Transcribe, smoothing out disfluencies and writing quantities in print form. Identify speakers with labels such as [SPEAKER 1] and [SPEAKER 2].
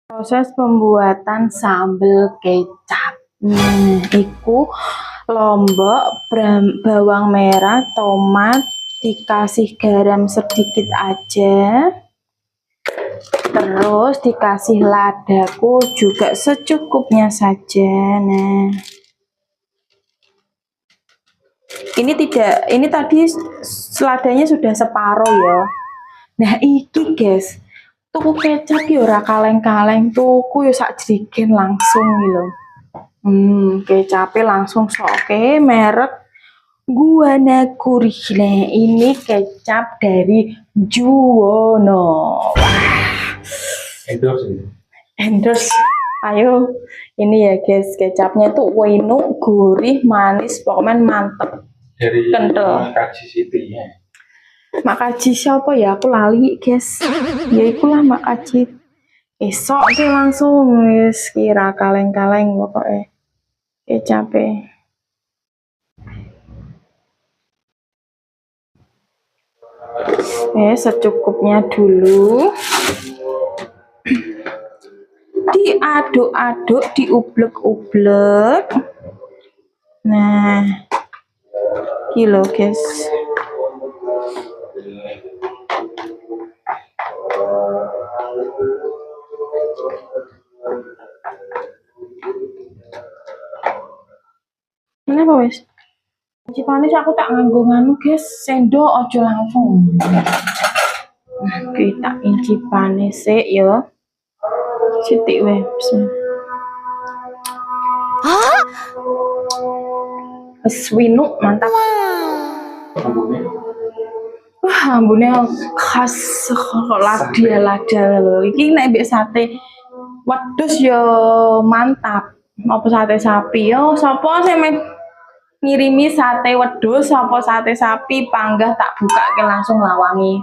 [SPEAKER 1] Proses pembuatan sambal kecap. Iku lombok, bawang merah, tomat, dikasih garam sedikit aja. Terus dikasih ladaku juga secukupnya saja. Nah, ini tadi seladanya sudah separuh ya. Nah, iki guys, tuku kecap ya ora kaleng-kaleng, tuku ya sak jerigen langsung gitu. Kecapnya langsung soke merek Guana Gurih. Nah, ini kecap dari Juwono. Endorse. Ayo, ini ya guys, kecapnya tuh weno, gurih, manis, pokoknya mantep.
[SPEAKER 2] Dari
[SPEAKER 1] kental.
[SPEAKER 2] Makaji City ya.
[SPEAKER 1] Makaji siapa ya? Aku lali guys. Ya ikulah Makaji. Esok sih langsung wis kira kaleng-kaleng pokoknya kecapnya. Secukupnya dulu. Diaduk-aduk, diublek-ublek. Nah, kilo guys. Kenapa wes? Cipanis aku tak nganggo guys, sendok ojo langsung. Kita inci panis ya. Sithik weh. Swinu mantap. Wah, ambune khas lada lho. Iki nek mbek sate wedhus yo mantap. Apa sate sapi yo sapa sing ngirimi sate wedhus apa sate sapi panggah tak buka ke langsung lawangi.